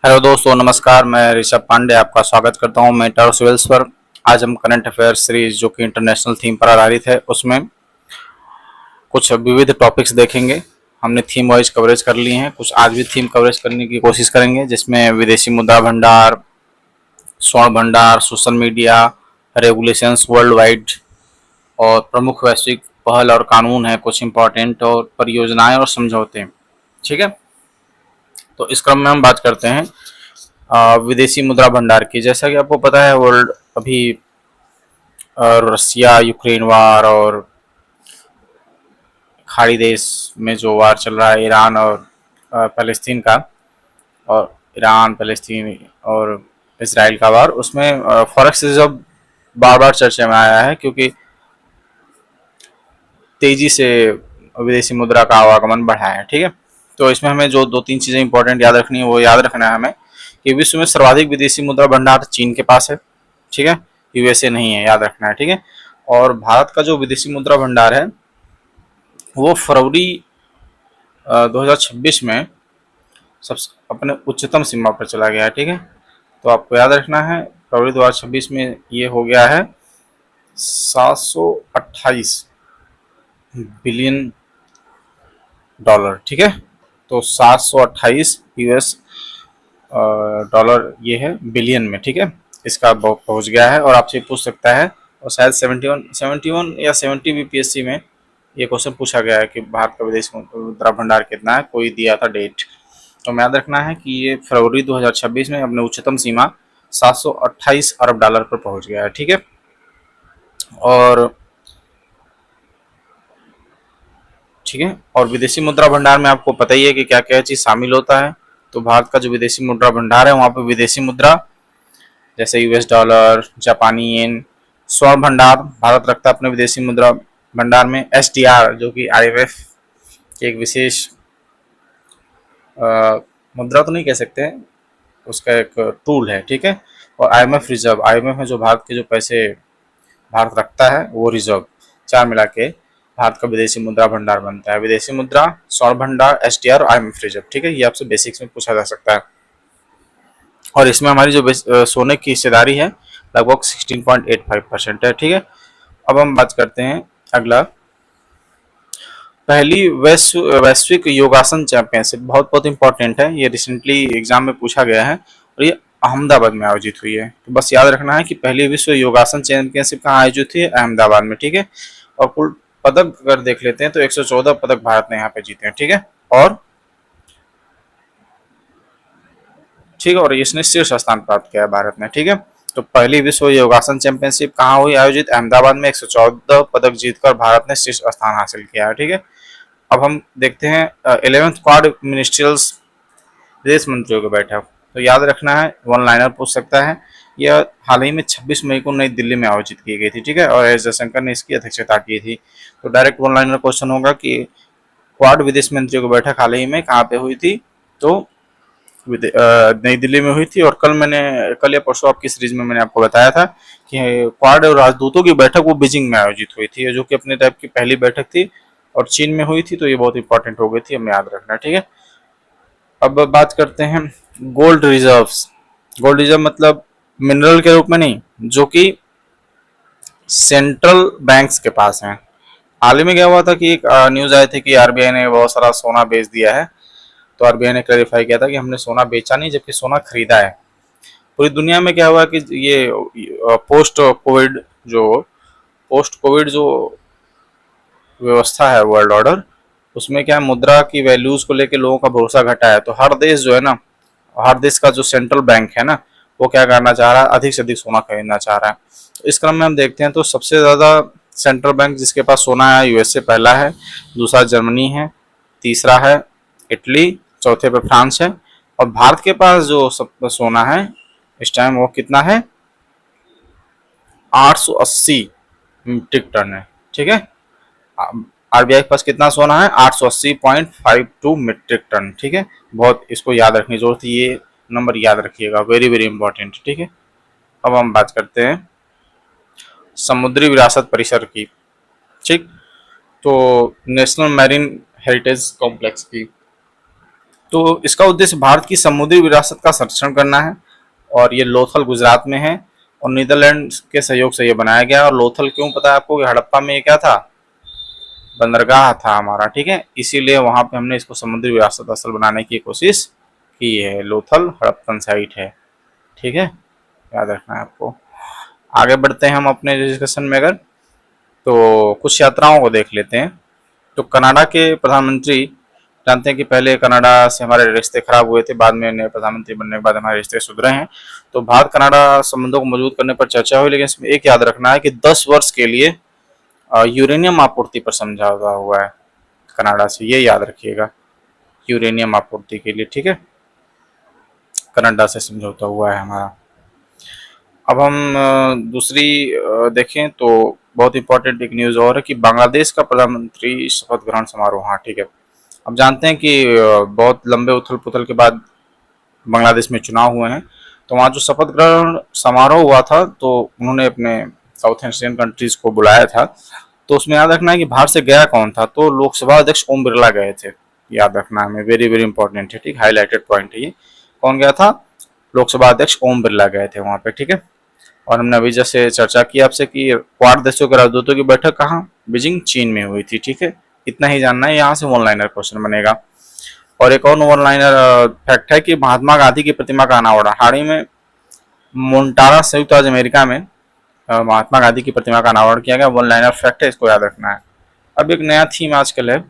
Hello दोस्तों, नमस्कार। मैं ऋषभ पांडे आपका स्वागत करता हूं मेटा सिविल्स पर। आज हम करंट अफेयर्स सीरीज जो कि इंटरनेशनल थीम पर आधारित है उसमें कुछ विविध टॉपिक्स देखेंगे। हमने थीम वाइज कवरेज कर लिए हैं, कुछ आज भी थीम कवरेज करने की कोशिश करेंगे, जिसमें विदेशी मुद्रा भंडार, स्वर्ण भंडार, social media, regulations world wide और प्रमुख वैश्विक पहल और कानून है, कुछ इंपॉर्टेंट और परियोजनाएं और समझौते। ठीक है, तो इस क्रम में हम बात करते हैं विदेशी मुद्रा भंडार की। जैसा कि आपको पता है, वर्ल्ड अभी रसिया यूक्रेन वार और खाड़ी देश में जो वार चल रहा है, ईरान और फ़लस्तीन का, और ईरान फ़लस्तीन और इसराइल का वार, उसमें फॉरेक्स रिजर्व बार बार चर्चा में आया है, क्योंकि तेजी से विदेशी मुद्रा का आवागमन बढ़ा है। ठीक है, तो इसमें हमें जो दो तीन चीज़ें इंपॉर्टेंट याद रखनी है, वो याद रखना है हमें कि विश्व में सर्वाधिक विदेशी मुद्रा भंडार चीन के पास है। ठीक है, यूएसए नहीं है, याद रखना है। ठीक है, और भारत का जो विदेशी मुद्रा भंडार है वो फरवरी 2026 में सब अपने उच्चतम सीमा पर चला गया है। ठीक है, तो आपको याद रखना है फरवरी 2026 में ये हो गया है 728 बिलियन डॉलर। ठीक है, तो 728 यूएस डॉलर ये है बिलियन में। ठीक है, इसका पहुंच गया है। और आपसे पूछ सकता है, और शायद 71 या 70 बीपीएससी में ये क्वेश्चन पूछा गया है कि भारत का विदेश मुद्रा भंडार कितना है, कोई दिया था डेट। तो याद रखना है कि ये फरवरी 2026 में अपने उच्चतम सीमा 728 अरब डॉलर पर पहुंच गया है। ठीक है, और ठीक है, और विदेशी मुद्रा भंडार में आपको पता ही है कि क्या क्या चीज शामिल होता है। तो भारत का जो विदेशी मुद्रा भंडार है, वहां पर विदेशी मुद्रा जैसे यूएस डॉलर, जापानी येन, स्वर्ण भंडार भारत रखता है अपने विदेशी मुद्रा भंडार में। एसडीआर जो कि आईएमएफ की एक विशेष मुद्रा तो नहीं कह सकते हैं, उसका एक टूल है। ठीक है, और आईएमएफ रिजर्व, आईएमएफ में जो भारत के जो पैसे भारत रखता है वो रिजर्व, चार मिला के भारत का विदेशी मुद्रा भंडार बनता है। विदेशी मुद्रा, स्वर्ण भंडार, एसडीआर और आईएमएफ रिजर्व। ठीक है, ये आपसे बेसिक्स में पूछा जा सकता है। और इसमें हमारी जो सोने की हिस्सेदारी है लगभग 16.85% है। ठीक है, अब हम बात करते हैं अगला, पहली वैश्विक योगासन चैंपियनशिप। बहुत बहुत इंपॉर्टेंट है, ये रिसेंटली एग्जाम में पूछा गया है और ये अहमदाबाद में आयोजित हुई है। तो बस याद रखना है कि पहली विश्व योगासन चैंपियनशिप कहाँ आयोजित हुई है? अहमदाबाद में। ठीक है, और कुल पदक अगर देख लेते हैं तो 114 पदक भारत ने यहाँ पे जीते हैं। ठीक है, और ठीक है, और इसने शीर्ष स्थान प्राप्त किया है भारत ने। ठीक है, तो पहली विश्व योगासन चैंपियनशिप कहाँ हुई आयोजित? अहमदाबाद में। 114 पदक जीतकर भारत ने शीर्ष स्थान हासिल किया है। ठीक है, अब हम देखते हैं 11th क्वाड मिनिस्ट्रियल्स, विदेश मंत्रियों की बैठक। तो याद रखना है, वन लाइनर पूछ सकता है। यह हाल ही में 26 मई को नई दिल्ली में आयोजित की गई थी। ठीक है, और एस जयशंकर ने इसकी अध्यक्षता की थी। तो डायरेक्ट वन लाइनर क्वेश्चन होगा कि क्वाड विदेश मंत्रियों की बैठक हाल ही में कहाँ पे हुई थी? तो नई दिल्ली में हुई थी। और कल या परसों आपकी सीरीज में मैंने आपको बताया था कि क्वाड और राजदूतों की बैठक वो बीजिंग में आयोजित हुई थी, जो कि अपने टाइप की पहली बैठक थी और चीन में हुई थी। तो ये बहुत इंपॉर्टेंट हो गई थी, हमें याद रखना। ठीक है, अब बात करते हैं गोल्ड रिजर्व्स। गोल्ड रिजर्व मतलब मिनरल के रूप में नहीं, जो कि सेंट्रल बैंक्स के पास है। हाल ही में क्या हुआ था कि एक न्यूज आई थी कि आरबीआई ने बहुत सारा सोना बेच दिया है। तो आरबीआई ने क्लैरिफाई किया था कि हमने सोना बेचा नहीं, जबकि सोना खरीदा है। पूरी दुनिया में क्या हुआ कि ये पोस्ट कोविड जो व्यवस्था है, वर्ल्ड ऑर्डर, उसमें क्या मुद्रा की वैल्यूज को लेकर लोगों का भरोसा घटा है। तो हर देश जो है ना, हर देश का जो सेंट्रल बैंक है ना, वो क्या करना चाह रहा है? अधिक से अधिक सोना खरीदना चाह रहा है। तो इस क्रम में हम देखते हैं तो सबसे ज्यादा सेंट्रल बैंक जिसके पास सोना है, यूएसए पहला है, दूसरा जर्मनी है, तीसरा है इटली, चौथे पे फ्रांस है। और भारत के पास जो सब सोना है इस टाइम वो कितना है? 880 मीट्रिक टन है। ठीक है, आरबीआई के पास कितना सोना है? 880.52 मीट्रिक टन। ठीक है, बहुत इसको याद रखने की जरूरत है, ये नंबर याद रखिएगा, वेरी वेरी इंपॉर्टेंट। ठीक है, अब हम बात करते हैं समुद्री विरासत परिसर की। ठीक, तो नेशनल मैरीन हेरिटेज कॉम्प्लेक्स की। तो इसका उद्देश्य भारत की समुद्री विरासत का संरक्षण करना है, और ये लोथल गुजरात में है, और नीदरलैंड के सहयोग से ये बनाया गया। और लोथल क्यों पता है आपको कि हड़प्पा में ये क्या था, बंदरगाह था हमारा, ठीक है, इसीलिए वहां पे हमने इसको समुद्री विरासत स्थल बनाने की कोशिश की है। लोथल हड़प्पन साइट है, ठीक है, याद रखना है आपको। आगे बढ़ते हैं हम अपने डिस्कशन में, अगर तो कुछ यात्राओं को देख लेते हैं। तो कनाडा के प्रधानमंत्री, जानते हैं कि पहले कनाडा से हमारे रिश्ते खराब हुए थे, बाद में नए प्रधानमंत्री बनने के बाद हमारे रिश्ते सुधरे हैं। तो भारत कनाडा संबंधों को मजबूत करने पर चर्चा हुई, लेकिन इसमें एक याद रखना है कि 10 वर्ष के लिए यूरेनियम आपूर्ति पर समझौता हुआ है कनाडा से, ये याद रखिएगा, यूरेनियम आपूर्ति के लिए, ठीक है, कनाडा से समझौता हुआ है हमारा। अब हम दूसरी देखें तो बहुत इंपॉर्टेंट एक न्यूज़ और है कि बांग्लादेश का प्रधानमंत्री शपथ ग्रहण समारोह, हाँ ठीक है। अब जानते हैं कि बहुत लंबे उथल पुथल के बाद बांग्लादेश में चुनाव हुए हैं, तो वहाँ जो शपथ ग्रहण समारोह हुआ था, तो उन्होंने अपने साउथ एशियन कंट्रीज को बुलाया था। तो उसमें याद रखना है कि बाहर से गया कौन था, तो लोकसभा अध्यक्ष ओम बिरला गए थे, याद रखना है, वेरी वेरी इंपॉर्टेंट है, ठीक, हाईलाइटेड पॉइंट है ये। कौन गया था, लोकसभा अध्यक्ष ओम बिरला गए थे वहाँ पे, ठीक है। और हमने अभी जैसे चर्चा की आपसे कि क्वाड देशों के राजदूतों की बैठक कहाँ, बीजिंग चीन में हुई थी, ठीक है, इतना ही जानना है, यहाँ से वन लाइनर क्वेश्चन बनेगा। और एक और वन लाइनर फैक्ट है कि महात्मा गांधी की प्रतिमा का अनावरण हाल ही में मोन्टाना संयुक्त राज्य अमेरिका में महात्मा गांधी की प्रतिमा का अनावरण किया गया। वन लाइनर फैक्ट है, इसको याद रखना है। अब एक नया थीम आजकल है,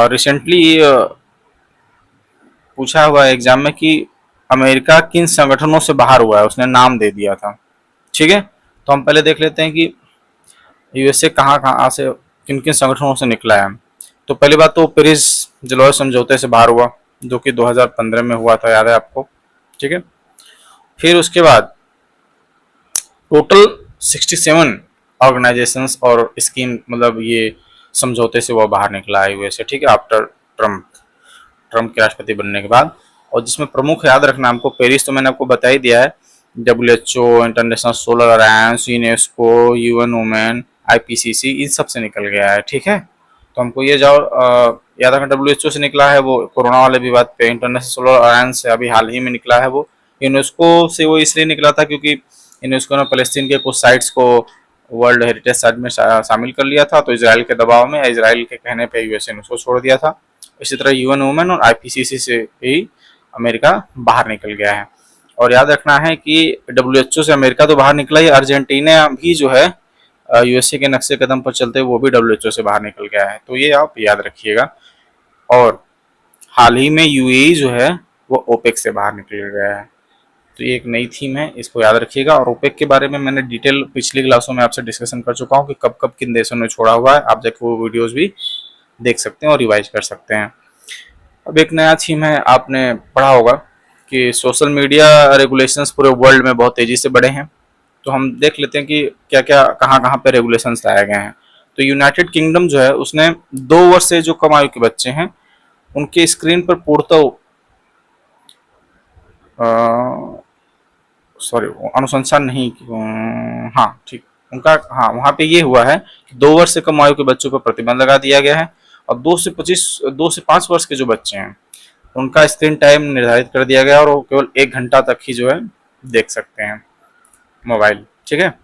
रिसेंटली पूछा हुआ है एग्जाम में कि अमेरिका किन संगठनों से बाहर हुआ है, उसने नाम दे दिया था, ठीक है। तो हम पहले देख लेते हैं कि यूएसए कहाँ कहाँ से, किन किन संगठनों से निकला है। तो पहली बात तो पेरिस जलवायु समझौते से बाहर हुआ, जो कि 2015 में हुआ था, याद है आपको, ठीक है। फिर उसके बाद टोटल 67 ऑर्गेनाइजेशंस और स्कीम, मतलब ये समझौते से वो बाहर निकला है यूएसए, ठीक है, आफ्टर ट्रम्प के राष्ट्रपति बनने के बाद। और जिसमें प्रमुख याद रखना हमको, पेरिस तो मैंने आपको बता ही दिया है, WHO, international solar alliance, UNESCO, UN women, IPCC, इन सब से निकल गया है, ठीक है। तो हमको ये जाओ याद रखना, WHO से निकला है वो कोरोना वाले विवाद पे, इंटरनेशनल सोलर अलायंस से अभी हाल ही में निकला है वो, यूनेस्को से वो इसलिए निकला था क्योंकि यूनेस्को ने फलस्तीन के कुछ साइट्स को वर्ल्ड हेरिटेज साइट में शामिल कर लिया था, तो इसराइल के दबाव में, इसराइल के कहने पे यूएसए ने उसको छोड़ दिया था। इसी तरह यूएन वुमेन और IPCC से भी अमेरिका बाहर निकल गया है। और याद रखना है कि WHO से अमेरिका तो बाहर निकला ही, अर्जेंटीना भी जो है यूएसए के नक्शे कदम पर चलते वो भी WHO से बाहर निकल गया है, तो ये आप याद रखिएगा। और हाल ही में UAE जो है वो ओपेक से बाहर निकल गया है, तो ये एक नई थीम है, इसको याद रखिएगा। और ओपेक के बारे में मैंने डिटेल पिछली क्लासों में आपसे डिस्कशन कर चुका हूँ कि कब कब किन देशों ने छोड़ा हुआ है, आप जाके वो वीडियोस भी देख सकते हैं और रिवाइज कर सकते हैं। अब एक नया थीम है, आपने पढ़ा होगा कि सोशल मीडिया रेगुलेशंस पूरे वर्ल्ड में बहुत तेजी से बढ़े हैं। तो हम देख लेते हैं कि क्या क्या कहाँ कहाँ पे रेगुलेशंस लाए गए हैं। तो यूनाइटेड किंगडम जो है उसने 2 वर्ष से जो कम आयु के बच्चे हैं उनके स्क्रीन पर पूर्णतः सॉरी अनुशंसा नहीं, हाँ ठीक, उनका, हाँ वहाँ पे ये हुआ है कि 2 वर्ष से कम आयु के बच्चों पर प्रतिबंध लगा दिया गया है, और 2 से 5 वर्ष के जो बच्चे हैं उनका स्क्रीन टाइम निर्धारित कर दिया गया है, और वो केवल 1 घंटा तक ही जो है देख सकते हैं मोबाइल, ठीक है।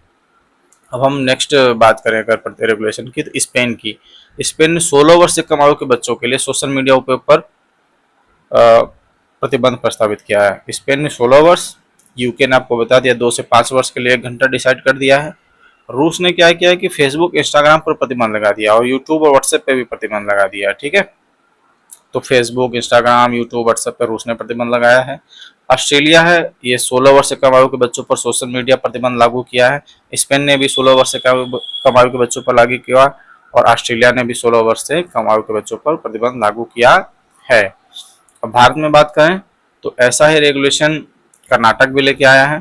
अब हम नेक्स्ट बात करें अगर रेगुलेशन की, तो स्पेन की, स्पेन ने 16 वर्ष से कम आयु के बच्चों के लिए सोशल मीडिया उपयोग पर प्रतिबंध प्रस्तावित किया है। स्पेन ने 16 वर्ष, यूके ने आपको बता दिया 2 से 5 वर्ष के लिए 1 घंटा डिसाइड कर दिया है। रूस ने क्या किया है कि फेसबुक, इंस्टाग्राम पर प्रतिबंध लगा दिया, और यूट्यूब और व्हाट्सएप पे भी प्रतिबंध लगा दिया है, ठीक है। तो फेसबुक, इंस्टाग्राम, यूट्यूब, व्हाट्सएप पर रूस ने प्रतिबंध लगाया है। ऑस्ट्रेलिया है, ये 16 वर्ष से कम आयु के बच्चों पर सोशल मीडिया प्रतिबंध लागू किया है। स्पेन ने भी 16 वर्ष से कम आयु के बच्चों पर लागू किया, और ऑस्ट्रेलिया ने भी 16 वर्ष से कम आयु के बच्चों पर प्रतिबंध लागू किया है। अब भारत में बात करें तो ऐसा ही रेगुलेशन कर्नाटक भी लेके आया है,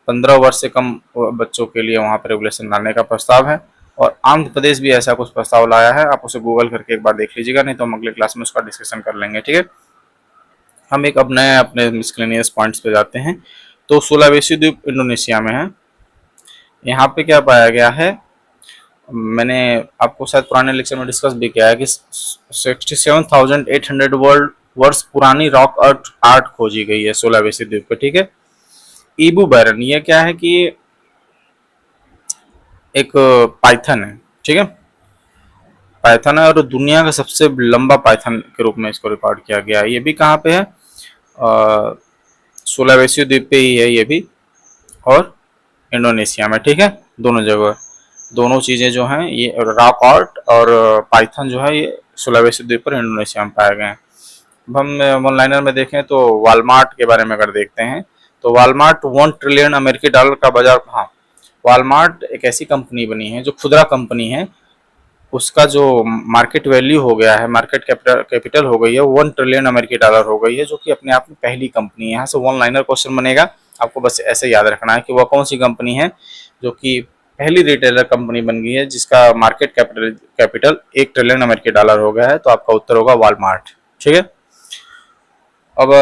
15 वर्ष से कम बच्चों के लिए वहाँ पर रेगुलेशन लाने का प्रस्ताव है। और आंध्र प्रदेश भी ऐसा कुछ प्रस्ताव लाया है, आप उसे गूगल करके एक बार देख लीजिएगा, नहीं तो हम अगले क्लास में उसका डिस्कशन कर लेंगे, ठीक है। हम एक अब नए अपने मिसलेनियस पॉइंट्स पे जाते हैं। तो सुलावेसी द्वीप इंडोनेशिया में है। यहाँ पे क्या पाया गया है मैंने आपको शायद पुराने लेक्चर में डिस्कस भी किया है कि 67,800 वर्ल्ड वर्ष पुरानी रॉक आर्ट आर्ट खोजी गई है सुलावेसी द्वीप पे, ठीक है। ईबू बैरन ये क्या है कि एक पाइथन है, ठीक है। पाइथन है और दुनिया का सबसे लंबा पाइथन के रूप में इसको रिकॉर्ड किया गया है। ये भी कहाँ पे है, सुलावेसी द्वीप पे ही है ये भी, और इंडोनेशिया में, ठीक है। दोनों जगह, दोनों चीज़ें जो हैं ये रॉक आर्ट और पाइथन जो है ये सुलावेसी द्वीप पर इंडोनेशिया में पाए गए हैं। अब हम वन लाइनर में देखें तो वालमार्ट के बारे में अगर देखते हैं तो वालमार्ट 1 ट्रिलियन अमेरिकी डॉलर का बाजार, हाँ, वालमार्ट एक ऐसी कंपनी बनी है जो खुदरा कंपनी है, उसका जो मार्केट वैल्यू हो गया है, मार्केट कैपिटल हो गई है 1 ट्रिलियन अमेरिकी डॉलर हो गई है, जो कि अपने आप में पहली कंपनी है। यहाँ से वन लाइनर क्वेश्चन बनेगा, आपको बस ऐसे याद रखना है कि वह कौन सी कंपनी है जो कि पहली रिटेलर कंपनी बन गई है जिसका मार्केट कैपिटल 1 ट्रिलियन अमेरिकी डॉलर हो गया है। तो आपका उत्तर होगा वालमार्ट, ठीक है। अब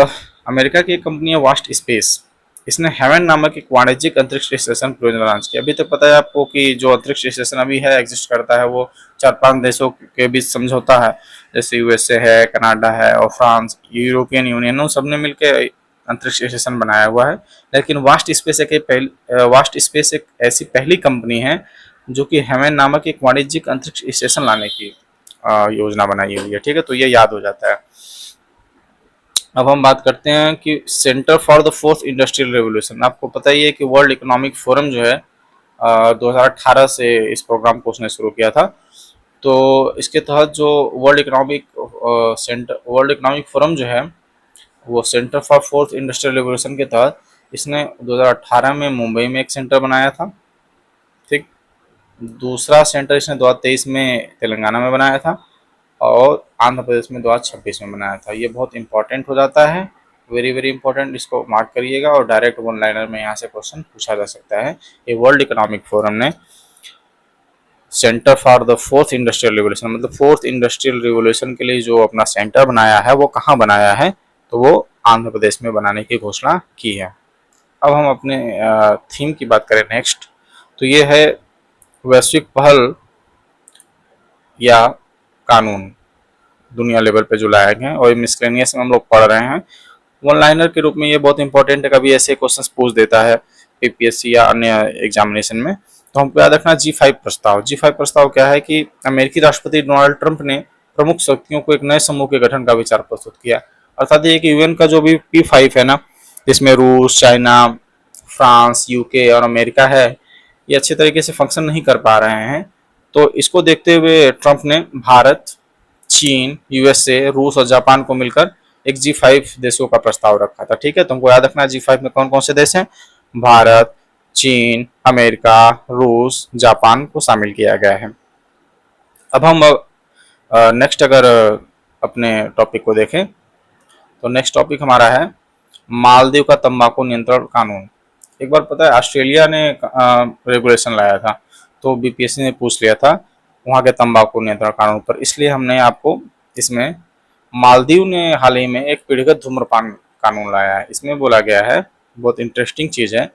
अमेरिका की एक कंपनी है वास्ट स्पेस, इसने हेवन नामक एक वाणिज्यिक अंतरिक्ष स्टेशन परियोजना लॉन्च किया। अभी तक पता है आपको कि जो अंतरिक्ष स्टेशन अभी है एग्जिस्ट करता है वो 4-5 देशों के बीच समझौता है, जैसे यूएसए है, कनाडा है और फ्रांस, यूरोपियन यूनियन, सबने मिलकर अंतरिक्ष स्टेशन बनाया हुआ है। लेकिन वास्ट स्पेस एक ऐसी पहली कंपनी है जो कि हेवन नामक एक वाणिज्यिक अंतरिक्ष स्टेशन लाने की योजना बनाई हुई है, ठीक है। तो ये याद हो जाता है। अब हम बात करते हैं कि centre for the fourth industrial revolution, आपको पता ही है कि वर्ल्ड इकोनॉमिक फोरम जो है 2018 से इस प्रोग्राम को उसने शुरू किया था। तो इसके तहत जो वर्ल्ड इकोनॉमिक फोरम जो है वो centre for fourth industrial revolution के तहत इसने 2018 में मुंबई में एक सेंटर बनाया था, ठीक। दूसरा सेंटर इसने 2023 में तेलंगाना में बनाया था और आंध्र प्रदेश में 2026 में बनाया था। ये बहुत इंपॉर्टेंट हो जाता है, वेरी वेरी इंपॉर्टेंट, इसको मार्क करिएगा और डायरेक्ट वन लाइनर में यहाँ से क्वेश्चन पूछा जा सकता है। ये वर्ल्ड इकोनॉमिक फोरम ने centre for the fourth industrial revolution, मतलब फोर्थ इंडस्ट्रियल रिवोल्यूशन के लिए जो अपना सेंटर बनाया है वो कहाँ बनाया है, तो वो आंध्र प्रदेश में बनाने की घोषणा की है। अब हम अपने थीम की बात करें नेक्स्ट, तो ये है वैश्विक पहल या कानून दुनिया लेवल पे जो लाए गए हैं, और मिसलेनियस में हम लोग पढ़ रहे हैं। वन लाइनर के रूप में ये बहुत इंपॉर्टेंट है, कभी ऐसे क्वेश्चंस पूछ देता है पीपीएससी या अन्य एग्जामिनेशन में। तो हमको याद रखना G5 प्रस्ताव। G5 प्रस्ताव क्या है कि अमेरिकी राष्ट्रपति डोनाल्ड ट्रंप ने प्रमुख शक्तियों को एक नए समूह के गठन का विचार प्रस्तुत किया। अर्थात ये कि यूएन का जो भी P5 है ना, जिसमें रूस, चाइना, फ्रांस, यूके और अमेरिका है, ये अच्छे तरीके से फंक्शन नहीं कर पा रहे हैं। तो इसको देखते हुए ट्रंप ने भारत, चीन, यूएसए, रूस और जापान को मिलकर एक G5 देशों का प्रस्ताव रखा था, ठीक है। तुमको याद रखना G5 में कौन कौन से देश हैं, भारत, चीन, अमेरिका, रूस, जापान को शामिल किया गया है। अब हम नेक्स्ट अगर अपने टॉपिक को देखें तो नेक्स्ट टॉपिक हमारा है मालदीव का तंबाकू नियंत्रण कानून। एक बार पता है ऑस्ट्रेलिया ने रेगुलेशन लाया था, तो बीपीएससी ने पूछ लिया था वहाँ के तंबाकू नियंत्रण कानून पर, इसलिए हमने आपको इसमें मालदीव ने हाल ही में एक पीढ़ीगत धूम्रपान कानून लाया है। इसमें बोला गया है, बहुत इंटरेस्टिंग चीज़ है,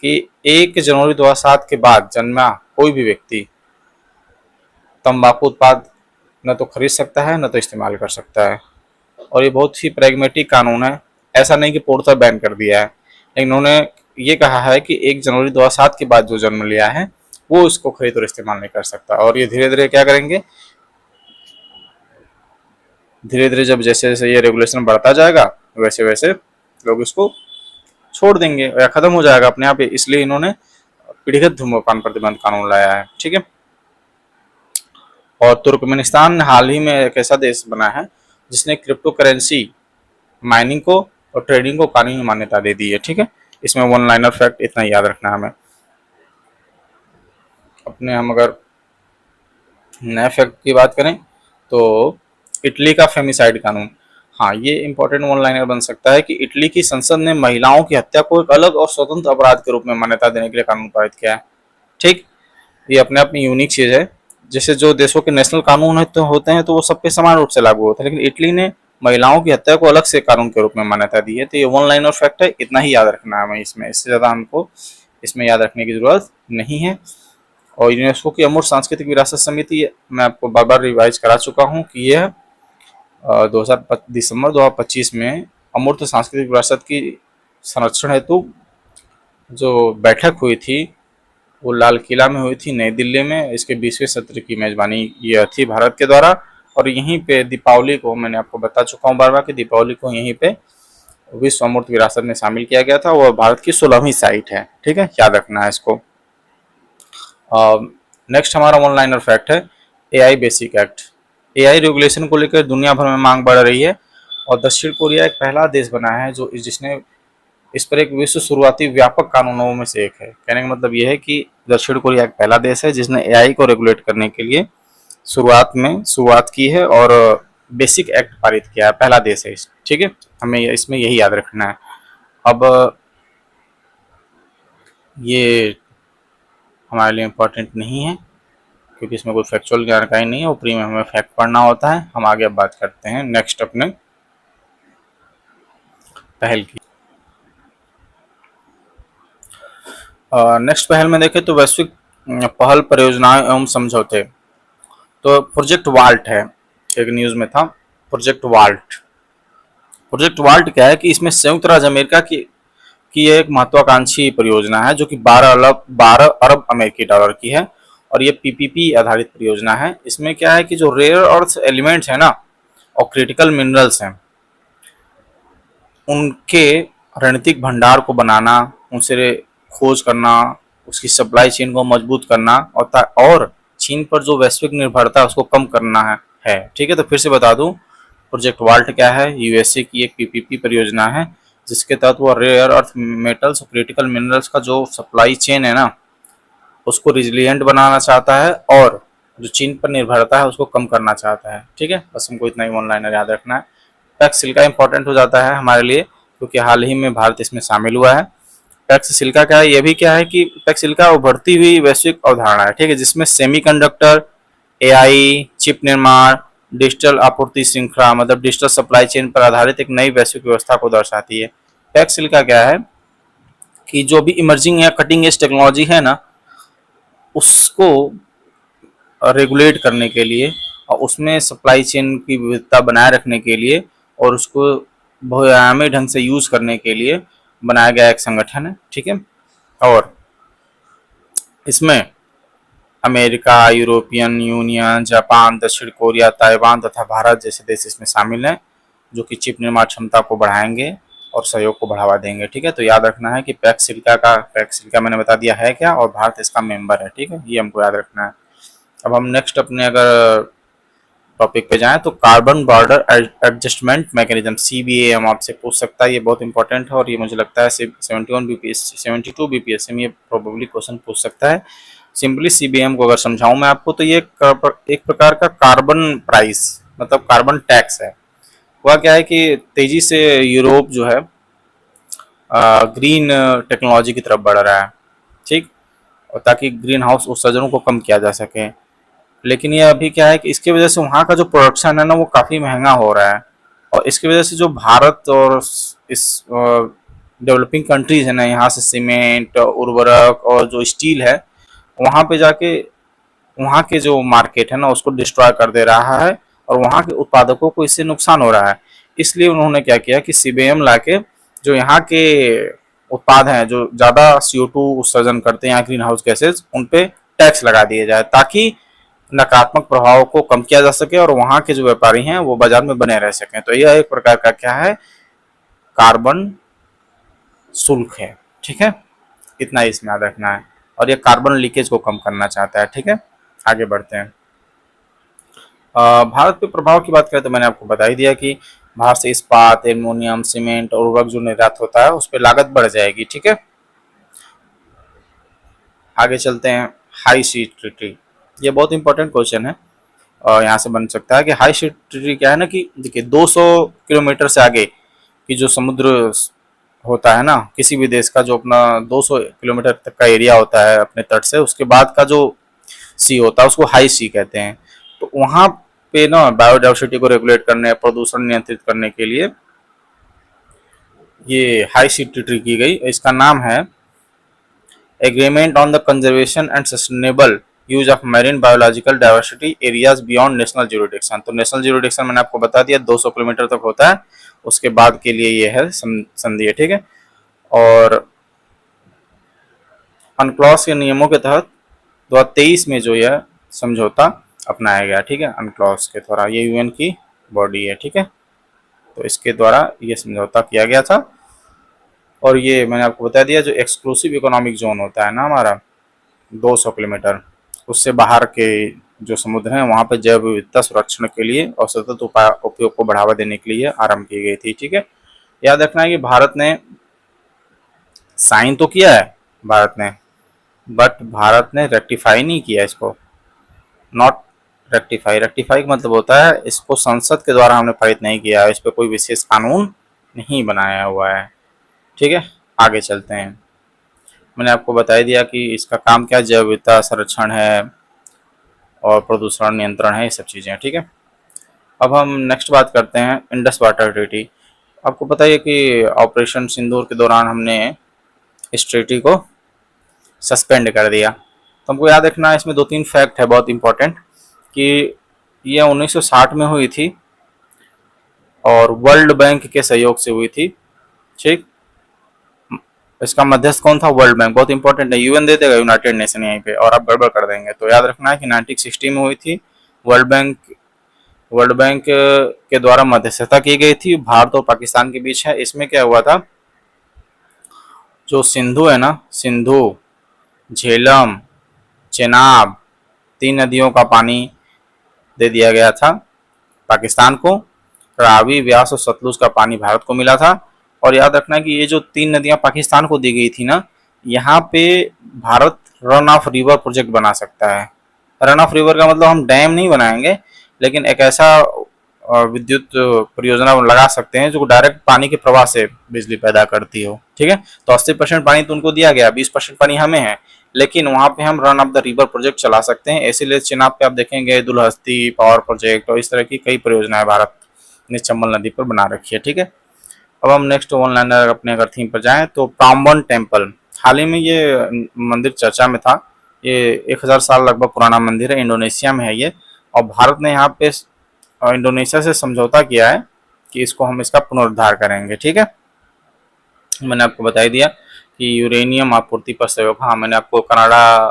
कि 1 जनवरी 2007 के बाद जन्मा कोई भी व्यक्ति तंबाकू उत्पाद न तो खरीद सकता है न तो इस्तेमाल कर सकता है। और ये बहुत ही प्रैग्मेटिक कानून है, ऐसा नहीं कि पूर्णतः बैन कर दिया है, लेकिन उन्होंने ये कहा है कि 1 जनवरी 2007 के बाद जो जन्म लिया है वो इसको खरीद और इस्तेमाल नहीं कर सकता। और ये धीरे धीरे क्या करेंगे, धीरे धीरे जब जैसे जैसे ये रेगुलेशन बढ़ता जाएगा वैसे वैसे लोग इसको छोड़ देंगे या खत्म हो जाएगा अपने आप, इसलिए इन्होंने पीढ़ीगत धूम्रपान प्रतिबंध कानून लाया है, ठीक है। और तुर्कमेनिस्तान हाल ही में एक ऐसा देश बना है जिसने क्रिप्टो करेंसी माइनिंग को और ट्रेडिंग को कानूनी मान्यता दे दी है, ठीक है। इसमें वन लाइनर फैक्ट इतना याद रखना है हमें। अपने हम अगर नए फैक्ट की बात करें तो इटली का फेमिसाइड कानून, हाँ ये इंपॉर्टेंट वन लाइनर बन सकता है कि इटली की संसद ने महिलाओं की हत्या को एक अलग और स्वतंत्र अपराध के रूप में मान्यता देने के लिए कानून पारित किया है, ठीक। ये अपने आप में यूनिक चीज़ है, जैसे जो देशों के नेशनल कानून होते हैं तो वो सब पे समान रूप से लागू होते हैं, लेकिन इटली ने महिलाओं की हत्या को अलग से कानून के रूप में मान्यता दी है। तो ये वन लाइनर फैक्ट है, इतना ही याद रखना है हमें इसमें, इससे ज़्यादा हमको इसमें याद रखने की ज़रूरत नहीं है। और यूनेस्को की अमूर्त सांस्कृतिक विरासत समिति, मैं आपको बार बार रिवाइज करा चुका हूँ कि यह 2025 में अमूर्त सांस्कृतिक विरासत की संरक्षण हेतु जो बैठक हुई थी वो लाल किला में हुई थी नई दिल्ली में। इसके 20वें सत्र की मेजबानी यह थी भारत के द्वारा, और यहीं पे दीपावली को, मैंने आपको बता चुका हूँ बार बार कि दीपावली को यहीं पे विश्व अमूर्त विरासत में शामिल किया गया था। वह भारत की 16वीं साइट है, ठीक है, याद रखना है इसको। नेक्स्ट हमारा वन लाइनर फैक्ट है AI basic act. AI regulation को लेकर दुनिया भर में मांग बढ़ रही है, और दक्षिण कोरिया एक पहला देश बना है जो जिसने इस पर एक विश्व शुरुआती व्यापक कानूनों में से एक है। कहने का मतलब यह है कि दक्षिण कोरिया एक पहला देश है जिसने एआई को रेगुलेट करने के लिए शुरुआत की है और बेसिक एक्ट पारित किया है, पहला देश है, ठीक है। हमें इसमें यही याद रखना है। अब ये हमारे लिए इम्पोर्टेंट नहीं है क्योंकि इसमें कोई फैक्चुअल जानकारी नहीं है, ऊपरी में हमें फैक्ट पढ़ना होता है। हम आगे अब बात करते हैं नेक्स्ट अपने पहल की। नेक्स्ट पहल में देखें तो वैश्विक पहल परियोजनाएं एवं समझौते, तो प्रोजेक्ट वाल्ट है, एक न्यूज में था प्रोजेक्ट वाल्ट। प्रोजेक्ट वाल्ट क्या है कि इसमें संयुक्त राज्य अमेरिका की एक महत्वाकांक्षी परियोजना है जो कि 12 अरब अमेरिकी डॉलर की है, और ये पीपीपी आधारित परियोजना है। इसमें क्या है कि जो रेयर अर्थ एलिमेंट्स है ना और क्रिटिकल मिनरल्स हैं उनके रणनीतिक भंडार को बनाना, उनसे खोज करना, उसकी सप्लाई चेन को मजबूत करना, और चीन पर जो वैश्विक निर्भरता है उसको कम करना है। ठीक है, तो फिर से बता दूं प्रोजेक्ट वाल्ट क्या है। यूएसए की एक पीपीपी परियोजना है जिसके तहत वो रेयर अर्थ मेटल्स और क्रिटिकल मिनरल्स का जो सप्लाई चेन है ना उसको रिजिलियंट बनाना चाहता है, और जो चीन पर निर्भरता है उसको कम करना चाहता है। ठीक है, बस हमको इतना ही वन लाइनर याद रखना है। पैक्स सिल्का इंपॉर्टेंट हो जाता है हमारे लिए क्योंकि हाल ही में भारत इसमें शामिल हुआ है। पैक्स सिल्का क्या है, ये भी क्या है कि पैक्स सिल्का उभरती हुई वैश्विक अवधारणा है, ठीक है, जिसमें सेमीकंडक्टर, एआई, चिप निर्माण, डिजिटल आपूर्ति श्रृंखला मतलब डिजिटल सप्लाई चेन पर आधारित एक नई वैश्विक व्यवस्था को दर्शाती है। पैक्स सिल्का क्या है कि जो भी इमर्जिंग या कटिंग एज टेक्नोलॉजी है ना उसको रेगुलेट करने के लिए और उसमें सप्लाई चेन की विविधता बनाए रखने के लिए और उसको बहुआयामी ढंग से यूज करने के लिए बनाया गया एक संगठन है। ठीक है, और इसमें अमेरिका, यूरोपियन यूनियन, जापान, दक्षिण कोरिया, ताइवान तथा भारत जैसे देश इसमें शामिल हैं जो कि चिप निर्माण क्षमता को बढ़ाएंगे और सहयोग को बढ़ावा देंगे। ठीक है, तो याद रखना है कि पैक्स सिल्का मैंने बता दिया है क्या, और भारत इसका मेंबर है। ठीक है, ये हमको याद रखना है। अब हम नेक्स्ट अपने अगर टॉपिक पे जाएं तो carbon border adjustment mechanism CBA हम आपसे पूछ सकता है, ये बहुत इंपॉर्टेंट है और ये मुझे लगता है 72 बीपीएससी में ये प्रोबेबली क्वेश्चन पूछ सकता है। सिंपली सीबीएम को अगर समझाऊं मैं आपको तो ये एक प्रकार का कार्बन प्राइस मतलब कार्बन टैक्स है। वह क्या है कि तेजी से यूरोप जो है ग्रीन टेक्नोलॉजी की तरफ बढ़ रहा है, ठीक, और ताकि ग्रीन हाउस उत्सर्जनों को कम किया जा सके। लेकिन ये अभी क्या है कि इसकी वजह से वहाँ का जो प्रोडक्शन है ना वो काफ़ी महंगा हो रहा है, और इसकी वजह से जो भारत और इस डेवलपिंग कंट्रीज है ना यहाँ से सीमेंट, उर्वरक और जो स्टील है वहाँ पे जाके वहाँ के जो मार्केट है ना उसको डिस्ट्रॉय कर दे रहा है, और वहाँ के उत्पादकों को इससे नुकसान हो रहा है। इसलिए उन्होंने क्या किया कि सीबीएम लाके जो यहाँ के उत्पाद हैं जो ज़्यादा CO2 उत्सर्जन करते हैं यहाँ ग्रीन हाउस गैसेज उन पे टैक्स लगा दिया जाए ताकि नकारात्मक प्रभाव को कम किया जा सके और वहाँ के जो व्यापारी हैं वो बाजार में बने रह सकें। तो यह एक प्रकार का क्या है, कार्बन शुल्क है। ठीक है, इतना ही इसमें याद रखना है, और ये कार्बन लीकेज को कम करना चाहता है। ठीक है, आगे बढ़ते हैं। भारत पे प्रभाव की बात करें तो मैंने आपको बता ही दिया कि भारत से इस्पात, एल्युमिनियम, सीमेंट और उर्वरक जो निर्यात होता है उस पर लागत बढ़ जाएगी। ठीक है, आगे चलते हैं। हाई सी ट्रीटी, ये बहुत इंपॉर्टेंट क्वेश्चन है और यहाँ से बन सकता है कि हाई सी ट्रीटी क्या है ना कि देखिए 200 किलोमीटर से आगे की जो समुद्र होता है ना किसी भी देश का जो अपना 200 किलोमीटर तक का एरिया होता है अपने तट से, उसके बाद का जो सी होता है उसको हाई सी कहते हैं। तो वहाँ पे ना बायोडाइवर्सिटी को रेगुलेट करने, प्रदूषण नियंत्रित करने के लिए ये हाई सी ट्रीटी की गई। इसका नाम है agreement on the conservation and sustainable use of marine biological diversity areas beyond national jurisdiction. तो नेशनल ज्यूरिडिक्शन मैंने आपको बता दिया 200 किलोमीटर तक होता है, उसके बाद के लिए ये है संधि है, ठीक है। और अनक्लॉस के नियमों के तहत 2023 में जो यह समझौता अपनाया गया, ठीक है, अनक्लॉस के द्वारा, ये यूएन की बॉडी है, ठीक है। तो इसके द्वारा ये समझौता किया गया था। और ये मैंने आपको बता दिया जो एक्सक्लूसिव इकोनॉमिक जोन होता है ना हमारा 200 किलोमीटर, उससे बाहर के जो समुद्र हैं वहाँ पे जैव विविधता संरक्षण के लिए और सतत उपयोग को बढ़ावा देने के लिए आरंभ की गई थी, ठीक है। याद रखना है कि भारत ने साइन तो किया है भारत ने, बट भारत ने रेक्टिफाई नहीं किया इसको। नॉट रेक्टिफाई, रेक्टिफाई का मतलब होता है इसको संसद के द्वारा हमने पारित नहीं किया है, इस पर कोई विशेष कानून नहीं बनाया हुआ है, ठीक है। आगे चलते हैं। मैंने आपको बता दिया कि इसका काम क्या जैव विविधता संरक्षण है और प्रदूषण नियंत्रण है, ये सब चीज़ें, ठीक है। अब हम नेक्स्ट बात करते हैं इंडस वाटर ट्रीटी। आपको पता है कि ऑपरेशन सिंदूर के दौरान हमने इस ट्रीटी को सस्पेंड कर दिया। तो हमको याद रखना है इसमें 2-3 फैक्ट है बहुत इंपॉर्टेंट, कि ये 1960 में हुई थी और वर्ल्ड बैंक के सहयोग से हुई थी, ठीक। इसका मध्यस्थ कौन था? वर्ल्ड बैंक, बहुत इंपॉर्टेंट है, यूएन दे देगा, यूनाइटेड नेशन यहीं पे, और आप गड़बड़ कर देंगे। तो याद रखना है कि 1960 में हुई थी, वर्ल्ड बैंक के द्वारा मध्यस्थता की गई थी, भारत और पाकिस्तान के बीच है। इसमें क्या हुआ था, जो सिंधु है ना, सिंधु, झेलम, चेनाब, 3 नदियों का पानी दे दिया गया था पाकिस्तान को, रावी, व्यास और सतलुज का पानी भारत को मिला था। और याद रखना कि ये जो 3 नदियां पाकिस्तान को दी गई थी ना, यहाँ पे Bharat run of river project बना सकता है। रन ऑफ रिवर का मतलब हम डैम नहीं बनाएंगे, लेकिन एक ऐसा विद्युत परियोजना लगा सकते हैं जो डायरेक्ट पानी के प्रवाह से बिजली पैदा करती हो, ठीक है। तो 80% पानी तो उनको दिया गया, 20% पानी हमें है, लेकिन वहां पे हम run of the river project चला सकते हैं। इसीलिए चिनाब पे आप देखेंगे दुलहस्ती पावर प्रोजेक्ट और इस तरह की कई परियोजनाएं भारत ने चंबल नदी पर बना रखी है, ठीक है। अब हम नेक्स्ट वन लाइनर अपने अगर थीम पर जाएं तो पाम्बन टेम्पल, हाल ही में ये मंदिर चर्चा में था। ये 1000 साल लगभग पुराना मंदिर है, इंडोनेशिया में है ये, और भारत ने यहाँ पे इंडोनेशिया से समझौता किया है कि इसको हम इसका पुनरुद्धार करेंगे, ठीक है। मैंने आपको बता दिया कि यूरेनियम आपूर्ति पर सहयोग, हाँ मैंने आपको कनाडा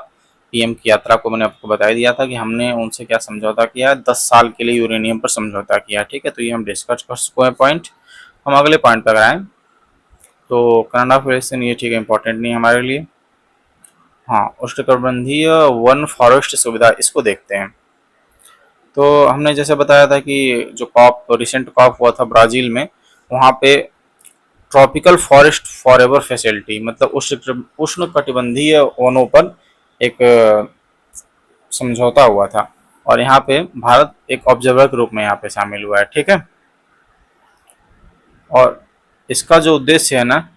पीएम की यात्रा को मैंने आपको बता दिया था कि हमने उनसे क्या समझौता किया है, 10 साल के लिए यूरेनियम पर समझौता किया, ठीक है। तो ये हम डिस्कस कर चुके हैं पॉइंट। हम अगले पॉइंट पर आए तो कनाडा फेडरेशन, ये ठीक है, इंपॉर्टेंट नहीं हमारे लिए। हाँ, उष्णकटिबंधीय वन फॉरेस्ट सुविधा, इसको देखते हैं। तो हमने जैसे बताया था कि जो रिसेंट कॉप हुआ था ब्राजील में, वहाँ पे ट्रॉपिकल फॉरेस्ट फॉरएवर फैसिलिटी, मतलब उष्ण कटिबंधीय वनों पर एक समझौता हुआ था, और यहाँ पे भारत एक ऑब्जर्वर के रूप में यहाँ पे शामिल हुआ है, ठीक है। और इसका जो उद्देश्य है ना,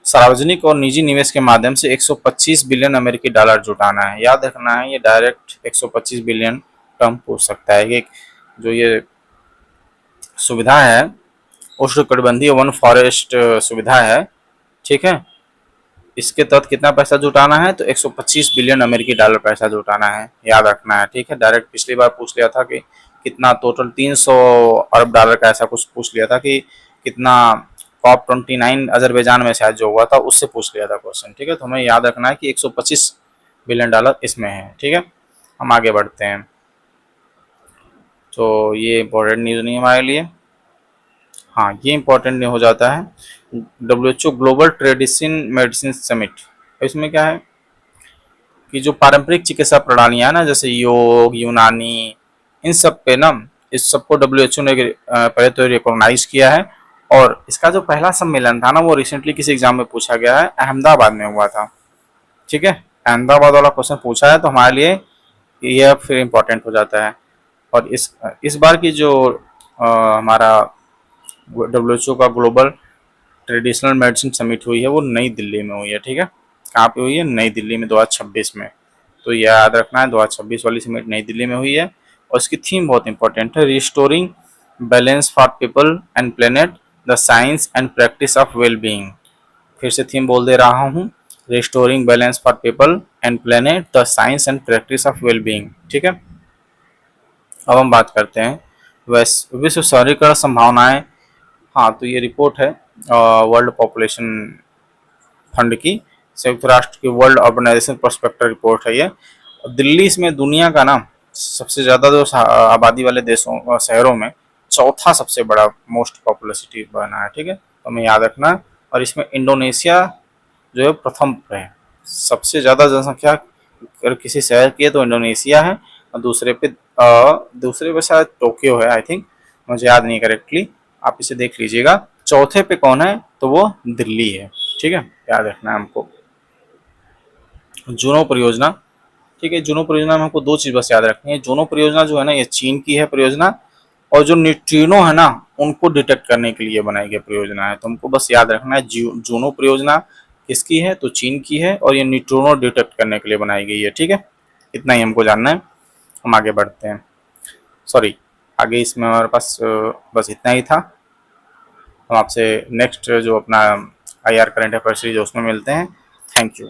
सार्वजनिक और निजी निवेश के माध्यम से 125 बिलियन अमेरिकी डॉलर जुटाना है। याद रखना है ये डायरेक्ट 125 बिलियन टर्म पूछ सकता है कि जो ये सुविधा है उष्णकटिबंधीय वन फॉरेस्ट सुविधा है, ठीक है, इसके तहत कितना पैसा जुटाना है, तो 125 बिलियन अमेरिकी डॉलर पैसा जुटाना है, याद रखना है, ठीक है। डायरेक्ट पिछली बार पूछ लिया था कि कितना, टोटल 300 अरब डॉलर का ऐसा कुछ पूछ लिया था कि कितना, COP29 अजरबैजान में शायद जो हुआ था उससे पूछ लिया था क्वेश्चन, ठीक है। तो हमें याद रखना है कि 125 बिलियन डॉलर इसमें है, ठीक है। हम आगे बढ़ते हैं। तो ये इंपॉर्टेंट न्यूज़ नहीं है हमारे लिए। हाँ, ये इंपॉर्टेंट नहीं हो जाता है, WHO global tradition medicine summit. इसमें क्या है कि जो पारंपरिक चिकित्सा प्रणालियां है ना, जैसे योग, यूनानी, इन सब पे ना, इस सबको WHO ने पहले तो रिकॉग्नाइज किया है। और इसका जो पहला सम्मेलन था ना, वो रिसेंटली किसी एग्जाम में पूछा गया है, अहमदाबाद में हुआ था, ठीक है। अहमदाबाद वाला क्वेश्चन पूछा है तो हमारे लिए यह फिर इम्पोर्टेंट हो जाता है। और इस बार की जो हमारा WHO का ग्लोबल ट्रेडिशनल मेडिसिन समिट हुई है वो नई दिल्ली में हुई है, ठीक है। कहाँ पे हुई है? नई दिल्ली में, 2026 में। तो यह याद रखना है, 2026 वाली समिट नई दिल्ली में हुई है। और इसकी थीम बहुत इंपॉर्टेंट है, restoring balance for people and planet, the science and practice of well being. फिर से थीम बोल दे रहा हूँ, restoring balance for people and planet, the science and practice of wellbeing. ठीक है, अब हम बात करते हैं विश्व शहरीकरण संभावनाएं। हाँ, तो ये रिपोर्ट है वर्ल्ड पॉपुलेशन फंड की, संयुक्त राष्ट्र की वर्ल्ड अर्बनाइजेशन प्रोस्पेक्टर रिपोर्ट है ये। दिल्ली इसमें दुनिया का ना सबसे ज़्यादा जो आबादी वाले देशों शहरों में चौथा सबसे बड़ा मोस्ट पॉपुलर बना है। ठीक है, तो हमें याद रखना है। और इसमें इंडोनेशिया जो है प्रथम पे है, सबसे ज़्यादा जनसंख्या अगर किसी शहर की है तो इंडोनेशिया है, और दूसरे पे शायद टोक्यो है, आई थिंक, मुझे याद नहीं करेक्टली, आप इसे देख लीजिएगा। चौथे पे कौन है, तो वो दिल्ली है। ठीक है, याद रखना है हमको। जूनो परियोजना, ठीक है, जूनो परियोजना में हमको दो चीज बस याद रखनी है। जूनो परियोजना जो है ना, ये चीन की है परियोजना, और जो न्यूट्रिनो है ना, उनको डिटेक्ट करने के लिए बनाई गई परियोजना है। तो हमको बस याद रखना है जूनो परियोजना किसकी है, तो चीन की है, और ये न्यूट्रिनो डिटेक्ट करने के लिए बनाई गई है। ठीक है, इतना ही हमको जानना है। हम आगे बढ़ते हैं। सॉरी, आगे इसमें हमारे पास बस इतना ही था। हम आपसे नेक्स्ट जो अपना IR करंट अफेयर सीरीज है उसमें मिलते हैं। Thank you.